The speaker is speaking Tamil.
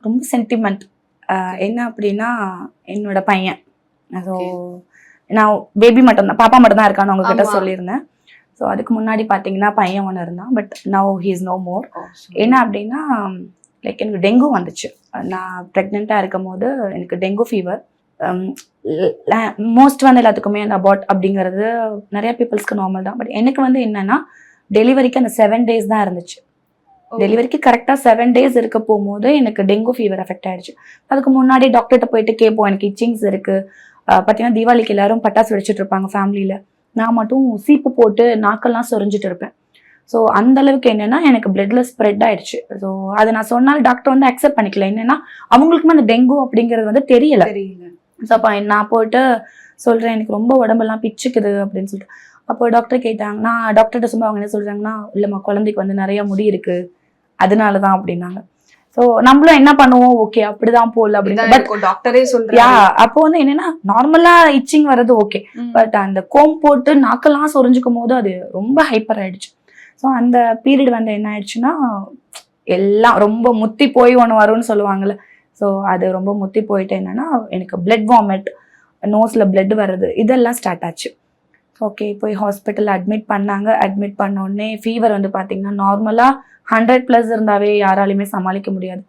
ரொம்ப சென்டிமெண்ட். என்ன அப்படின்னா என்னோட பையன். ஸோ நான் பேபி மட்டும்தான், பாப்பா மட்டும் தான் இருக்கான்னு உங்ககிட்ட சொல்லியிருந்தேன். ஸோ அதுக்கு முன்னாடி பார்த்தீங்கன்னா பையன் ஒன்று இருந்தான். But now he is no more. என்ன அப்படின்னா லைக் எனக்கு டெங்கு வந்துச்சு. நான் ப்ரெக்னெண்ட்டாக இருக்கும் போது எனக்கு டெங்கு ஃபீவர். மோஸ்ட் வந்து எல்லாத்துக்குமே அந்த அபார்ட் அப்படிங்கிறது நிறைய பீப்புள்ஸ்க்கு நார்மல் தான். பட் எனக்கு வந்து என்னன்னா டெலிவரிக்கு அந்த 7 days தான் இருந்துச்சு. டெலிவரிக்கு கரெக்டாக 7 days இருக்க போகும்போது எனக்கு டெங்கு ஃபீவர் எஃபெக்ட் ஆயிடுச்சு. அதுக்கு முன்னாடி டாக்டர்கிட்ட போயிட்டு கேட்போம், எனக்கு இச்சிங்ஸ் இருக்கு. பார்த்தீங்கன்னா தீபாவளிக்கு எல்லாரும் பட்டாசு வெடிச்சிட்டு இருப்பாங்க ஃபேமிலியில். நான் மட்டும் சீப்பு போட்டு நாக்கெல்லாம் சொரிஞ்சிட்டு இருப்பேன். ஸோ அந்த அளவுக்கு என்னன்னா எனக்கு பிளட்ல ஸ்ப்ரெட் ஆயிடுச்சு. ஸோ அதை நான் சொன்னாலும் டாக்டர் வந்து அக்செப்ட் பண்ணிக்கல. என்னன்னா அவங்களுக்குமே அந்த டெங்கு அப்படிங்கிறது வந்து தெரியல. ஸோ அப்போ நான் போயிட்டு சொல்றேன், எனக்கு ரொம்ப உடம்பெல்லாம் பிச்சுக்குது அப்படின்னு சொல்லிட்டு. அப்போ டாக்டர் கேட்டாங்க. நான் டாக்டர்கிட்ட சும்மா அவங்க என்ன சொல்றாங்கன்னா, இல்லைம்மா குழந்தைக்கு வந்து நிறைய முடி இருக்கு, அதனால தான் அப்படின்னாங்க. ஸோ நம்மளும் என்ன பண்ணுவோம், ஓகே அப்படிதான் போல அப்படின்னு டாக்டரே சொல்றா. அப்போ வந்து என்னன்னா நார்மலா இச்சிங் வர்றது ஓகே, பட் அந்த கோம் போட்டு நாக்கெல்லாம் சொரிஞ்சுக்கும் போது அது ரொம்ப ஹைப்பர் ஆயிடுச்சு. ஸோ அந்த பீரியட் வந்து என்ன ஆயிடுச்சுன்னா எல்லாம் ரொம்ப முத்தி போய் ஒன்று வரும்னு சொல்லுவாங்கல்ல. ஸோ அது ரொம்ப முத்தி போயிட்டு என்னன்னா எனக்கு பிளட் வாமிட், நோஸ்ல பிளட் வர்றது, இதெல்லாம் ஸ்டார்ட் ஆச்சு. ஓகே போய் ஹாஸ்பிட்டல் அட்மிட் பண்ணாங்க. அட்மிட் பண்ண உடனே ஃபீவர் வந்து பார்த்தீங்கன்னா நார்மலாக 100+ இருந்தாவே யாராலையுமே சமாளிக்க முடியாது.